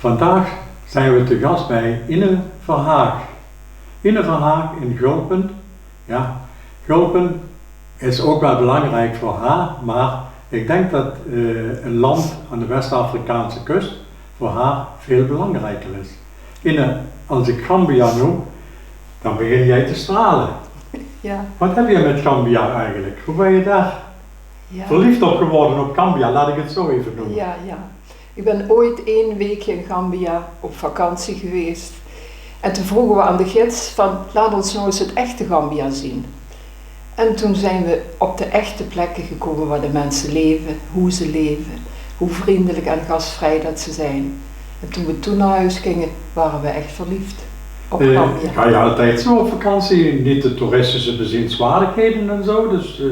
Vandaag zijn we te gast bij Ine Verhaag. Ine Verhaag in Gulpen. Ja, Gulpen is ook wel belangrijk voor haar, maar ik denk dat een land aan de West-Afrikaanse kust voor haar veel belangrijker is. Ine, als ik Gambia noem, dan begin jij te stralen. Ja. Wat heb je met Gambia eigenlijk? Hoe ben je daar verliefd op geworden op Gambia? Laat ik het zo even noemen. Ja. Ik ben ooit 1 weekje in Gambia op vakantie geweest. En toen vroegen we aan de gids van, laat ons nou eens het echte Gambia zien. En toen zijn we op de echte plekken gekomen waar de mensen leven, hoe ze leven, hoe vriendelijk en gastvrij dat ze zijn. En toen we naar huis gingen, waren we echt verliefd op Gambia. Ga je altijd zo op vakantie? Niet de toeristische bezienswaardigheden en zo? Dus,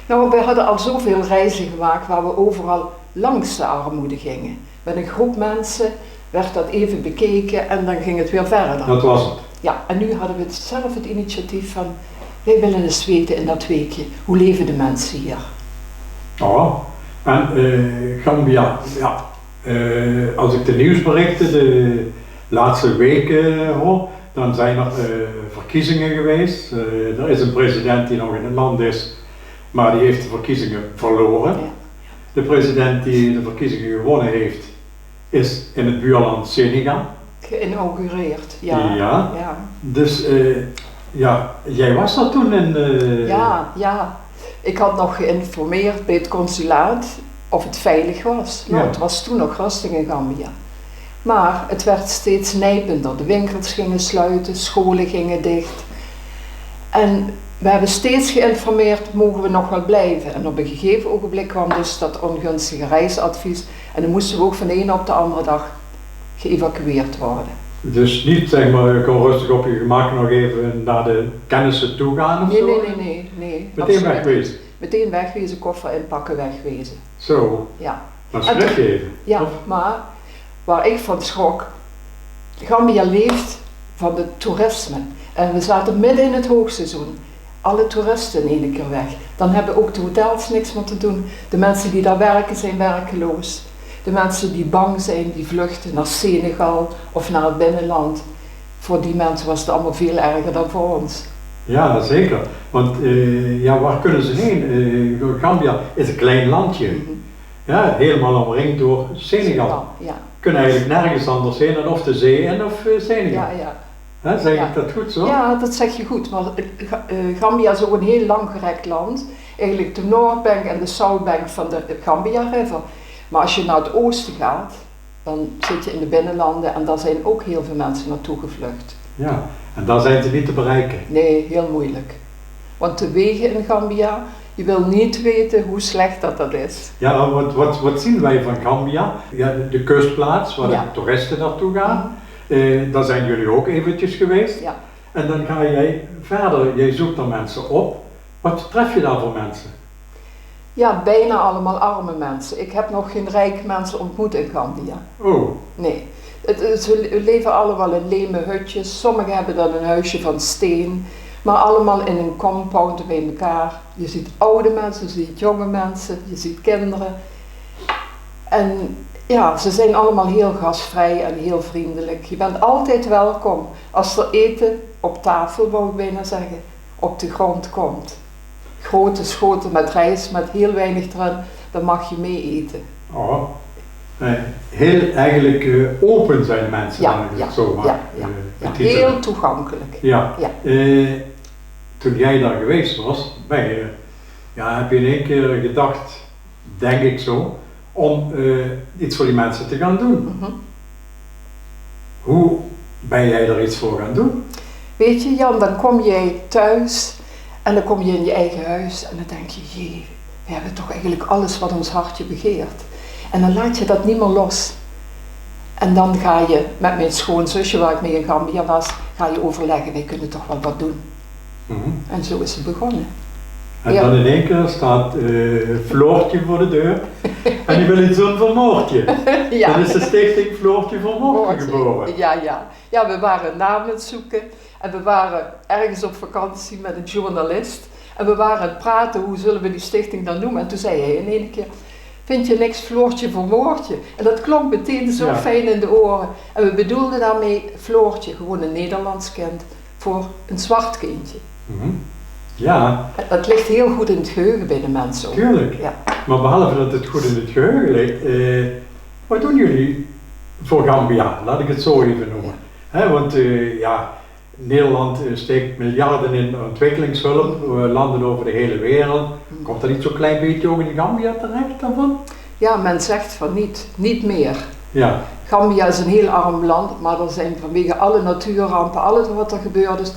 Nou, we hadden al zoveel reizen gemaakt waar we overal langs de armoede gingen. Met een groep mensen werd dat even bekeken en dan ging het weer verder. Dat was het. Ja, en nu hadden we zelf het initiatief van, wij willen eens weten in dat weekje, hoe leven de mensen hier? Oh, en Gambia, ja, als ik de nieuwsberichten de laatste weken hoor, dan zijn er verkiezingen geweest. Er is een president die nog in het land is, maar die heeft de verkiezingen verloren. Ja. De president die de verkiezingen gewonnen heeft, is in het buurland Senegal. Geïnaugureerd, ja. Ja. Dus ja, jij was er toen in... Ja. Ik had nog geïnformeerd bij het consulaat of het veilig was. Nou, het was toen nog rustig in Gambia. Maar het werd steeds nijpender. De winkels gingen sluiten, scholen gingen dicht. En we hebben steeds geïnformeerd, mogen we nog wel blijven? En op een gegeven ogenblik kwam dus dat ongunstige reisadvies. En dan moesten we ook van de ene op de andere dag geëvacueerd worden. Dus niet, zeg maar, je kon rustig op je gemak nog even naar de kennissen toe gaan of zo? Nee. Meteen wegwezen? Meteen wegwezen, koffer inpakken, wegwezen. Zo? Ja. Maar schrik je even? Ja, maar waar ik van schrok, Gambia leeft van het toerisme. En we zaten midden in het hoogseizoen. Alle toeristen in één keer weg. Dan hebben ook de hotels niks meer te doen. De mensen die daar werken zijn werkeloos. De mensen die bang zijn, die vluchten naar Senegal of naar het binnenland. Voor die mensen was het allemaal veel erger dan voor ons. Ja, zeker. Want waar kunnen ze heen? Gambia is een klein landje. Ja, helemaal omringd door Senegal. Ja. Kunnen eigenlijk nergens anders heen dan of de zee en of Senegal. Ja. Zeg ik dat goed zo? Ja, dat zeg je goed. Maar Gambia is ook een heel langgerekt land. Eigenlijk de Noordbank en de Southbank van de Gambia River. Maar als je naar het oosten gaat, dan zit je in de binnenlanden en daar zijn ook heel veel mensen naartoe gevlucht. Ja, en daar zijn ze niet te bereiken. Nee, heel moeilijk. Want de wegen in Gambia, je wil niet weten hoe slecht dat is. Ja, wat zien wij van Gambia? Ja, de kustplaats waar de toeristen naartoe gaan. Daar zijn jullie ook eventjes geweest. Ja. En dan ga jij verder, jij zoekt er mensen op. Wat tref je daar voor mensen? Ja, bijna allemaal arme mensen. Ik heb nog geen rijke mensen ontmoet in Gambia. Oh. Nee. Ze leven allemaal in leme hutjes. Sommigen hebben dan een huisje van steen. Maar allemaal in een compound bij elkaar. Je ziet oude mensen, je ziet jonge mensen, je ziet kinderen. En ja, ze zijn allemaal heel gastvrij en heel vriendelijk. Je bent altijd welkom. Als er eten op tafel, wou ik bijna zeggen, op de grond komt. Grote schoten met rijst, met heel weinig erin, dan mag je mee eten. Oh, heel eigenlijk open zijn de mensen. Ja, heel toegankelijk. Ja. Toen jij daar geweest was, heb je in één keer gedacht, denk ik zo, om iets voor die mensen te gaan doen. Hoe ben jij er iets voor gaan doen? Weet je Jan, dan kom jij thuis en dan kom je in je eigen huis en dan denk je, jee, we hebben toch eigenlijk alles wat ons hartje begeert. En dan laat je dat niet meer los. En dan ga je met mijn schoonzusje, waar ik mee in Gambia was, ga je overleggen, wij kunnen toch wel wat doen. En zo is het begonnen. En dan in één keer staat Floortje voor de deur en die wil iets doen voor Moortje. Dan is de stichting Floortje voor Moortje geboren. Ja, we waren een naam aan het zoeken en we waren ergens op vakantie met een journalist. En we waren aan het praten, hoe zullen we die stichting dan noemen? En toen zei hij in één keer, vind je niks Floortje voor Moortje? En dat klonk meteen zo Ja. fijn in de oren. En we bedoelden daarmee Floortje, gewoon een Nederlands kind, voor een zwart kindje. Mhm. Ja, En dat ligt heel goed in het geheugen bij de mensen ook. tuurlijk. Ja. Maar behalve dat het goed in het geheugen ligt, wat doen jullie voor Gambia? Laat ik het zo even noemen. Hè, want ja, Nederland steekt miljarden in ontwikkelingshulp, landen over de hele wereld. Komt er niet zo'n klein beetje ook in Gambia terecht daarvan? Ja, men zegt van niet meer. Ja, Gambia is een heel arm land, maar er zijn vanwege alle natuurrampen, alles wat er gebeurd is,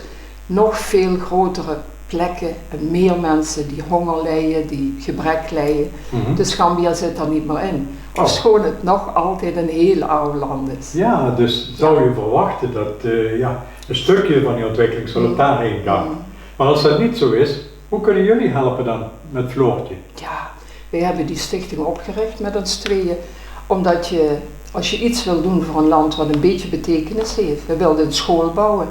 nog veel grotere plekken en meer mensen die honger lijden, die gebrek lijden. mhm. Dus Gambia zit daar niet meer in. Oh. Ofschoon het nog altijd een heel arm land is. Ja, dus zou je verwachten dat ja, een stukje van die ontwikkelingshulp daarheen gaat. Mm. Maar als dat niet zo is, hoe kunnen jullie helpen dan met Floortje? Ja, wij hebben die stichting opgericht met ons tweeën, omdat als je iets wil doen voor een land wat een beetje betekenis heeft, we wilden een school bouwen,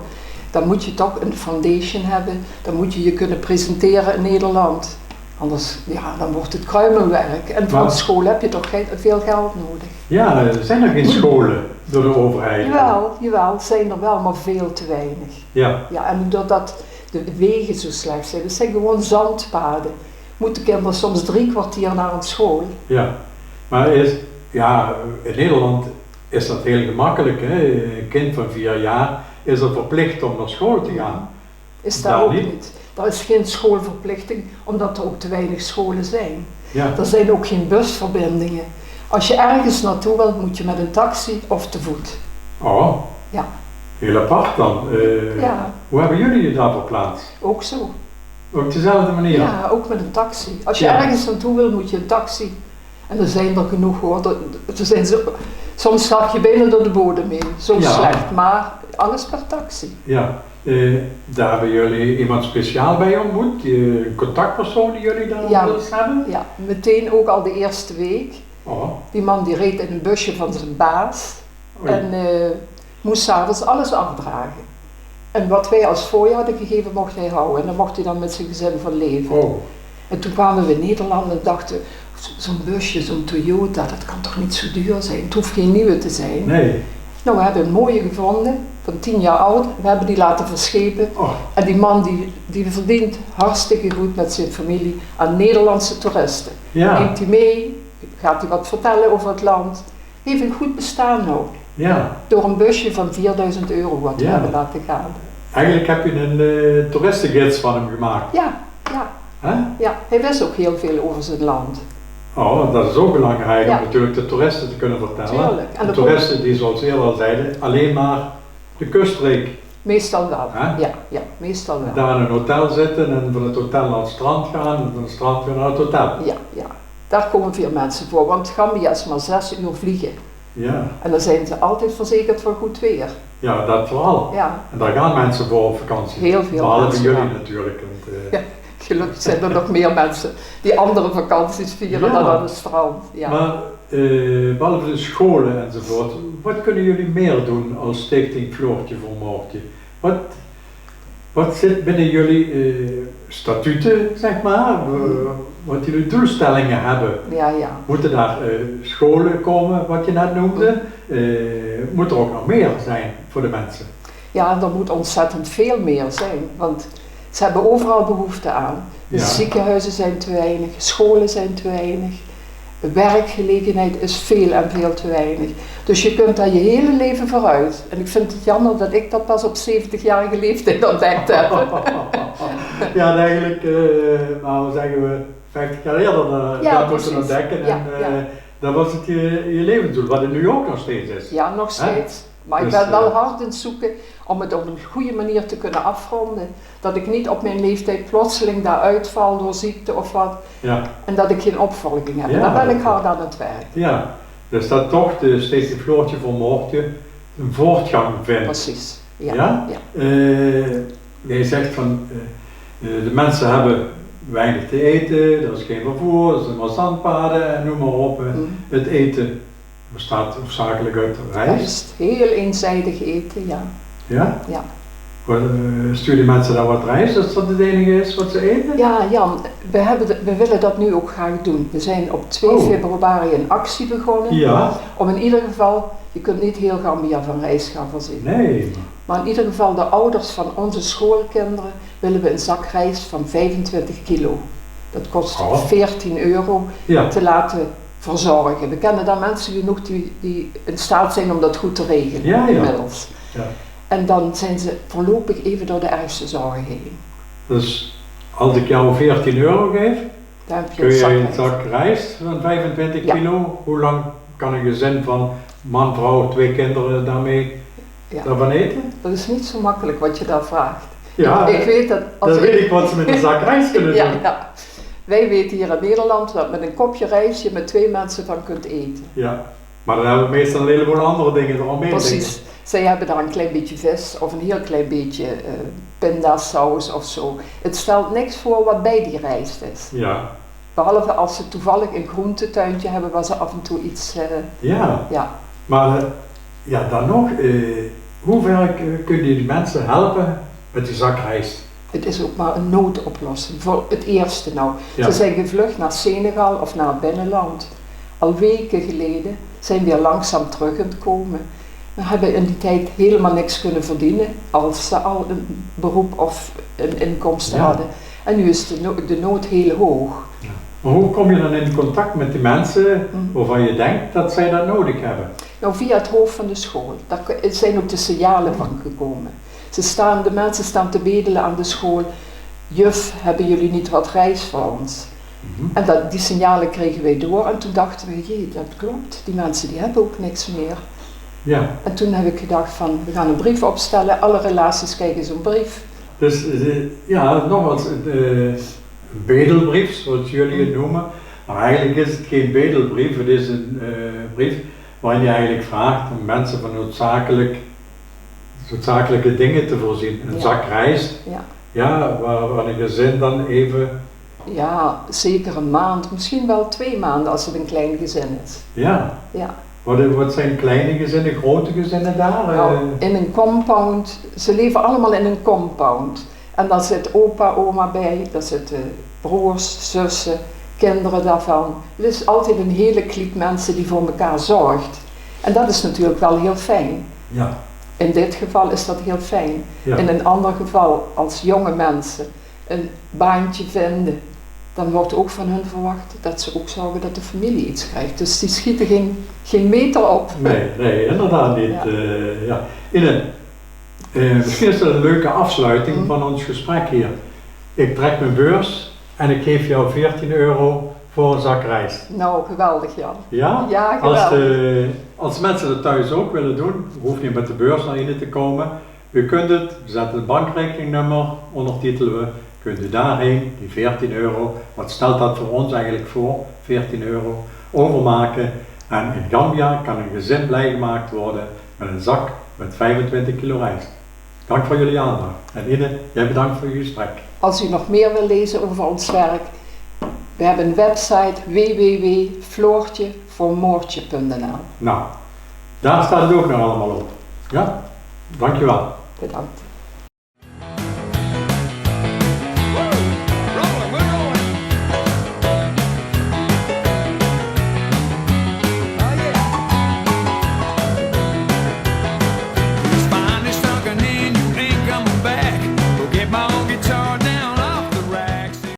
dan moet je toch een foundation hebben, dan moet je je kunnen presenteren in Nederland. Anders, ja, dan wordt het kruimelwerk. En voor Maar- een school heb je toch veel geld nodig. Ja, zijn er geen scholen door de overheid? Jawel, zijn er wel, maar veel te weinig. Ja, Ja, en doordat de wegen zo slecht zijn, het zijn gewoon zandpaden, moeten kinderen soms 3 kwartier naar een school. ja. Maar ja, in Nederland is dat heel gemakkelijk. Hè? Een kind van 4 jaar is er verplicht om naar school te gaan. Is daar Daar ook niet? niet. Er is geen schoolverplichting, omdat er ook te weinig scholen zijn. Ja, Er zijn ook geen busverbindingen. Als je ergens naartoe wilt, moet je met een taxi of te voet. oh, Ja. heel apart dan. Ja, Hoe hebben jullie je daarvoor plaatst? ook zo. Op dezelfde manier? Ja, ook met een taxi. Als je Ja. ergens naartoe wilt, moet je een taxi. En er zijn er genoeg hoor. Er zijn soms zag je bijna door de bodem heen. Zo Ja. slecht, maar alles per taxi. Ja, daar hebben jullie iemand speciaal bij ontmoet, een contactpersoon die jullie daar Ja. willen hebben? Ja, meteen ook al de eerste week. Oh, Die man die reed in een busje van zijn baas. oei. En moest s'avonds alles afdragen. En wat wij als fooi hadden gegeven, mocht hij houden. En daar mocht hij dan met zijn gezin van leven. Oh, En toen kwamen we in Nederland en dachten, zo'n busje, zo'n Toyota, dat kan toch niet zo duur zijn? Het hoeft geen nieuwe te zijn. nee. Nou, we hebben een mooie gevonden, van 10 jaar oud. We hebben die laten verschepen. Oh, En die man die verdient hartstikke goed met zijn familie aan Nederlandse toeristen. ja, Neemt hij mee, gaat hij wat vertellen over het land. Heeft een goed bestaan nou. ja. Door een busje van €4000 wat we Ja. hebben laten gaan. Eigenlijk heb je een toeristengids van hem gemaakt. Ja, Hè? ja, hij wist ook heel veel over zijn land. Oh, dat is ook belangrijk Ja. om natuurlijk de toeristen te kunnen vertellen. Tuurlijk. En De de toeristen die, zoals we eerder al zeiden, alleen maar de kuststreek Meestal wel. Hè? Ja, meestal wel. daar in een hotel zitten en van het hotel naar het strand gaan en van het strand weer naar het hotel. Ja. Daar komen veel mensen voor, want Gambia is maar 6 uur vliegen. Ja, En dan zijn ze altijd verzekerd voor goed weer. ja, dat vooral. Ja, En daar gaan mensen voor op vakantie. heel veel Behalve mensen. jullie Ja. natuurlijk. Want, Ja. Gelukkig zijn er nog meer mensen die andere vakanties vieren Ja. dan aan het strand. Ja. Maar behalve de scholen enzovoort, wat kunnen jullie meer doen als Stichting Floortje voor Moortje? Wat zit binnen jullie statuten, zeg maar, wat jullie doelstellingen hebben? Ja. Moeten daar scholen komen, wat je net noemde? Moet er ook nog meer zijn voor de mensen? Ja, er moet ontzettend veel meer zijn, want ze hebben overal behoefte aan. De Ja. ziekenhuizen zijn te weinig, scholen zijn te weinig, werkgelegenheid is veel en veel te weinig. Dus je kunt daar je hele leven vooruit. En ik vind het jammer dat ik dat pas op 70-jarige leeftijd ontdekt heb. Ja, eigenlijk, nou zeggen we, 50 jaar eerder Ja, dat moeten precies. ontdekken. Ja, En dat was het je levensdoel, wat het nu ook nog steeds is. Ja, nog steeds. Maar ik Dus, ben wel hard in het zoeken om het op een goede manier te kunnen afronden. Dat ik niet op mijn leeftijd plotseling daar uitval door ziekte of wat. Ja, En dat ik geen opvolging heb. Ja, Daar ben dat- ik hard aan het werk. ja. Dus dat toch de Stichting Floortje voor Moortje een voortgang vindt. Precies. Ja. Ja? Jij zegt van, de mensen hebben weinig te eten, er is geen vervoer, er zijn maar zandpaden en noem maar op. Mm. Het eten bestaat hoofdzakelijk uit rijst. Rijst. Heel eenzijdig eten, ja. Ja? Ja. Sturen mensen dan wat rijst, als dat het enige is wat ze eten? Ja, Jan, we willen dat nu ook graag doen. We zijn op 2 februari een actie begonnen. Ja. Om in ieder geval, je kunt niet heel Gambia van rijst gaan voorzien. Nee. Maar in ieder geval de ouders van onze schoolkinderen willen we een zak rijst van 25 kilo. Dat kost €14 te laten verzorgen. We kennen daar mensen genoeg die in staat zijn om dat goed te regelen inmiddels. Ja. En dan zijn ze voorlopig even door de ergste zorgen heen. Dus als ik jou €14 geef, dan heb je kun je een zak rijst van 25 kilo. Hoe lang kan een gezin van man, vrouw, 2 kinderen daarmee daarvan eten? Dat is niet zo makkelijk wat je daar vraagt. Ja, ik weet dat dan weet ik wat ze met een zak rijst kunnen doen. Ja. Wij weten hier in Nederland dat met een kopje rijst je met 2 mensen van kunt eten. Ja, maar dan hebben we meestal een heleboel andere dingen eromheen. Precies. Zij hebben daar een klein beetje vis of een heel klein beetje pindasaus of zo. Het stelt niks voor wat bij die rijst is. Ja. Behalve als ze toevallig een groentetuintje hebben waar ze af en toe iets... Maar dan nog, hoe ver kun je die mensen helpen met die zak rijst? Het is ook maar een noodoplossing, voor het eerste nou. Ja. Ze zijn gevlucht naar Senegal of naar het binnenland. Al weken geleden zijn weer langzaam terug aan het komen. We hebben in die tijd helemaal niks kunnen verdienen als ze al een beroep of een inkomsten hadden. En nu is de nood heel hoog. Ja. Maar hoe kom je dan in contact met die mensen waarvan je denkt dat zij dat nodig hebben? Nou, via het hoofd van de school. Daar zijn ook de signalen van gekomen. De mensen staan te bedelen aan de school. Juf, hebben jullie niet wat rijst voor ons? En die signalen kregen wij door en toen dachten we, jee, dat klopt. Die mensen die hebben ook niks meer. Ja. En toen heb ik gedacht van, we gaan een brief opstellen. Alle relaties krijgen zo'n brief. Dus nogmaals, een bedelbrief, zoals jullie het noemen. Maar eigenlijk is het geen bedelbrief, het is een brief waarin je eigenlijk vraagt om mensen van noodzakelijke dingen te voorzien. Een zak rijst, waar een gezin dan even... Ja, zeker een maand, misschien wel 2 maanden als het een klein gezin is. Ja. Wat zijn kleine gezinnen, grote gezinnen daar? Nou, in een compound, ze leven allemaal in een compound. En daar zit opa, oma bij, daar zitten broers, zussen, kinderen daarvan. Het is altijd een hele kliek mensen die voor elkaar zorgt. En dat is natuurlijk wel heel fijn. Ja. In dit geval is dat heel fijn. Ja. In een ander geval, als jonge mensen een baantje vinden, dan wordt ook van hun verwacht dat ze ook zorgen dat de familie iets krijgt. Dus die schieten geen meter op. Nee, inderdaad niet. Ine, misschien is dat een leuke afsluiting van ons gesprek hier. Ik trek mijn beurs en ik geef jou €14 voor een zak rijst. Nou, geweldig Jan. Ja? Ja, geweldig. Als mensen dat thuis ook willen doen, hoeft niet met de beurs naar Ine te komen. U kunt het, we zetten het bankrekeningnummer, ondertitelen we, kunt u daarheen, die €14, wat stelt dat voor ons eigenlijk voor, €14, overmaken. En in Gambia kan een gezin blij gemaakt worden met een zak met 25 kilo rijst. Dank voor jullie aandacht. En Ine, jij bedankt voor je gesprek. Als u nog meer wil lezen over ons werk, we hebben een website www.floortjevoormoortje.nl. Nou, daar staat het ook nog allemaal op. Ja, dankjewel. Bedankt.